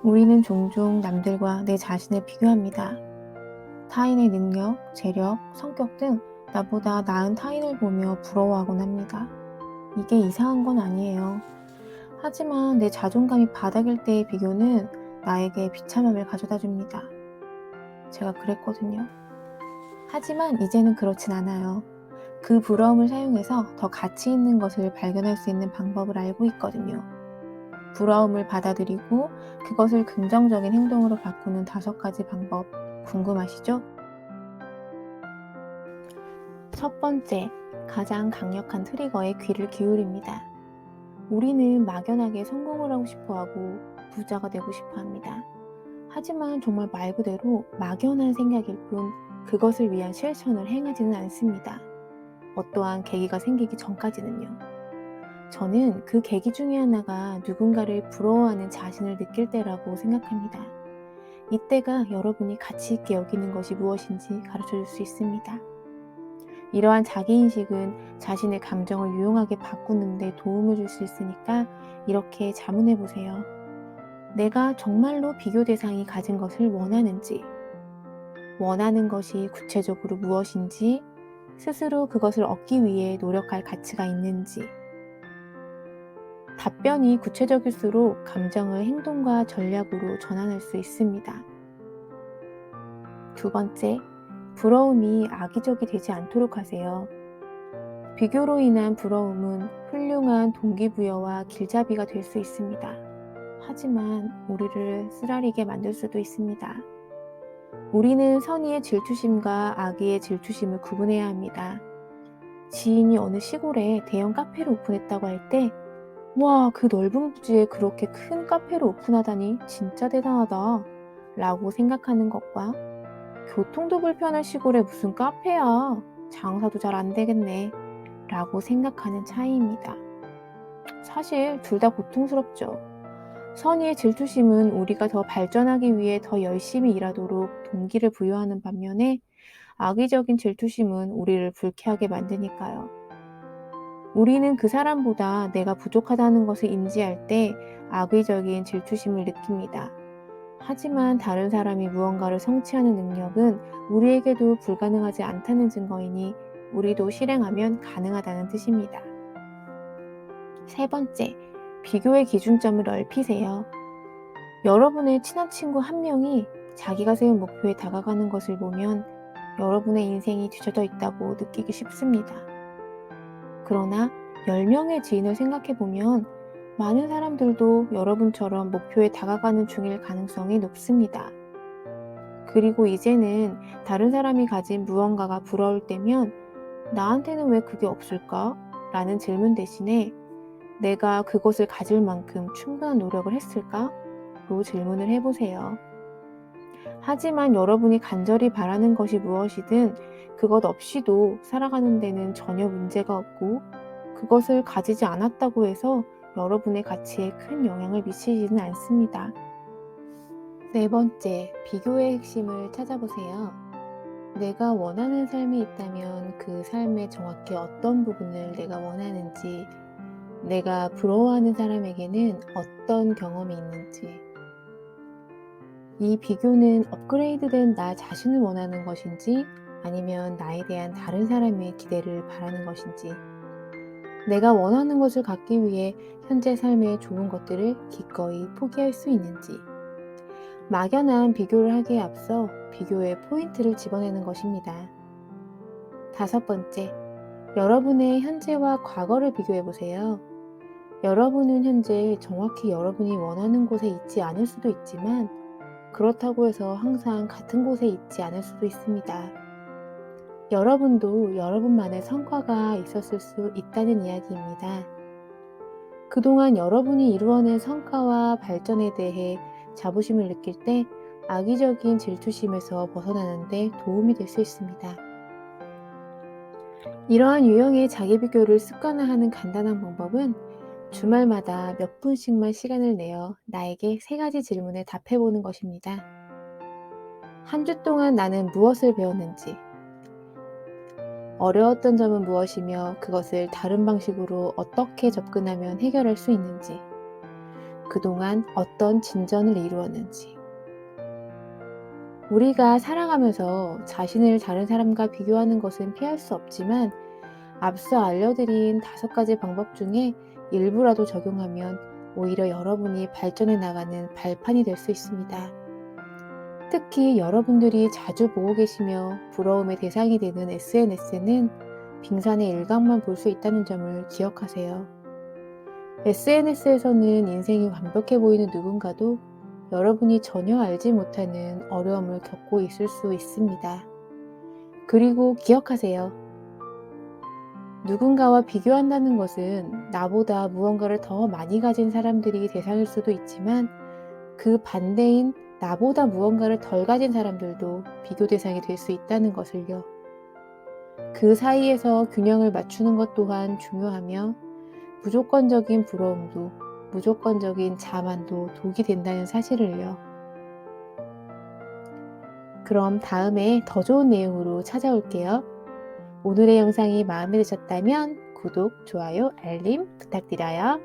우리는 종종 남들과 내 자신을 비교합니다. 타인의 능력, 재력, 성격 등 나보다 나은 타인을 보며 부러워하곤 합니다. 이게 이상한 건 아니에요. 하지만 내 자존감이 바닥일 때의 비교는 나에게 비참함을 가져다 줍니다. 제가 그랬거든요. 하지만 이제는 그렇진 않아요. 그 부러움을 사용해서 더 가치 있는 것을 발견할 수 있는 방법을 알고 있거든요. 부러움을 받아들이고 그것을 긍정적인 행동으로 바꾸는 5가지 방법 궁금하시죠? 첫 번째, 가장 강력한 트리거에 귀를 기울입니다. 우리는 막연하게 성공을 하고 싶어 하고 부자가 되고 싶어 합니다. 하지만 정말 말 그대로 막연한 생각일 뿐 그것을 위한 실천을 행하지는 않습니다. 어떠한 계기가 생기기 전까지는요. 저는 그 계기 중에 하나가 누군가를 부러워하는 자신을 느낄 때라고 생각합니다. 이때가 여러분이 가치 있게 여기는 것이 무엇인지 가르쳐 줄 수 있습니다. 이러한 자기인식은 자신의 감정을 유용하게 바꾸는 데 도움을 줄 수 있으니까 이렇게 자문해 보세요. 내가 정말로 비교 대상이 가진 것을 원하는지, 원하는 것이 구체적으로 무엇인지, 스스로 그것을 얻기 위해 노력할 가치가 있는지. 답변이 구체적일수록 감정을 행동과 전략으로 전환할 수 있습니다. 두 번째, 부러움이 악의적이 되지 않도록 하세요. 비교로 인한 부러움은 훌륭한 동기부여와 길잡이가 될 수 있습니다. 하지만 우리를 쓰라리게 만들 수도 있습니다. 우리는 선의의 질투심과 악의의 질투심을 구분해야 합니다. 지인이 어느 시골에 대형 카페를 오픈했다고 할 때, 와, 그 넓은 부지에 그렇게 큰 카페를 오픈하다니 진짜 대단하다 라고 생각하는 것과 교통도 불편한 시골에 무슨 카페야, 장사도 잘 안 되겠네 라고 생각하는 차이입니다. 사실 둘 다 고통스럽죠. 선의의 질투심은 우리가 더 발전하기 위해 더 열심히 일하도록 동기를 부여하는 반면에 악의적인 질투심은 우리를 불쾌하게 만드니까요. 우리는 그 사람보다 내가 부족하다는 것을 인지할 때 악의적인 질투심을 느낍니다. 하지만 다른 사람이 무언가를 성취하는 능력은 우리에게도 불가능하지 않다는 증거이니 우리도 실행하면 가능하다는 뜻입니다. 세 번째, 비교의 기준점을 넓히세요. 여러분의 친한 친구 한 명이 자기가 세운 목표에 다가가는 것을 보면 여러분의 인생이 뒤쳐져 있다고 느끼기 쉽습니다. 그러나 10명의 지인을 생각해보면 많은 사람들도 여러분처럼 목표에 다가가는 중일 가능성이 높습니다. 그리고 이제는 다른 사람이 가진 무언가가 부러울 때면 나한테는 왜 그게 없을까? 라는 질문 대신에 내가 그것을 가질 만큼 충분한 노력을 했을까? 로 질문을 해보세요. 하지만 여러분이 간절히 바라는 것이 무엇이든 그것 없이도 살아가는 데는 전혀 문제가 없고 그것을 가지지 않았다고 해서 여러분의 가치에 큰 영향을 미치지는 않습니다. 네 번째, 비교의 핵심을 찾아보세요. 내가 원하는 삶이 있다면 그 삶의 정확히 어떤 부분을 내가 원하는지, 내가 부러워하는 사람에게는 어떤 경험이 있는지, 이 비교는 업그레이드된 나 자신을 원하는 것인지 아니면 나에 대한 다른 사람의 기대를 바라는 것인지, 내가 원하는 것을 갖기 위해 현재 삶의 좋은 것들을 기꺼이 포기할 수 있는지, 막연한 비교를 하기에 앞서 비교의 포인트를 집어내는 것입니다. 다섯 번째, 여러분의 현재와 과거를 비교해 보세요. 여러분은 현재 정확히 여러분이 원하는 곳에 있지 않을 수도 있지만 그렇다고 해서 항상 같은 곳에 있지 않을 수도 있습니다. 여러분도 여러분만의 성과가 있었을 수 있다는 이야기입니다. 그동안 여러분이 이루어낸 성과와 발전에 대해 자부심을 느낄 때 악의적인 질투심에서 벗어나는 데 도움이 될 수 있습니다. 이러한 유형의 자기 비교를 습관화하는 간단한 방법은 주말마다 몇 분씩만 시간을 내어 나에게 3가지 질문에 답해보는 것입니다. 한 주 동안 나는 무엇을 배웠는지, 어려웠던 점은 무엇이며 그것을 다른 방식으로 어떻게 접근하면 해결할 수 있는지, 그동안 어떤 진전을 이루었는지. 우리가 살아가면서 자신을 다른 사람과 비교하는 것은 피할 수 없지만 앞서 알려드린 5가지 방법 중에 일부라도 적용하면 오히려 여러분이 발전해 나가는 발판이 될 수 있습니다. 특히 여러분들이 자주 보고 계시며 부러움의 대상이 되는 SNS는 빙산의 일각만 볼 수 있다는 점을 기억하세요. SNS에서는 인생이 완벽해 보이는 누군가도 여러분이 전혀 알지 못하는 어려움을 겪고 있을 수 있습니다. 그리고 기억하세요. 누군가와 비교한다는 것은 나보다 무언가를 더 많이 가진 사람들이 대상일 수도 있지만 그 반대인 나보다 무언가를 덜 가진 사람들도 비교 대상이 될 수 있다는 것을요. 그 사이에서 균형을 맞추는 것 또한 중요하며 무조건적인 부러움도 무조건적인 자만도 독이 된다는 사실을요. 그럼 다음에 더 좋은 내용으로 찾아올게요. 오늘의 영상이 마음에 드셨다면 구독, 좋아요, 알림 부탁드려요.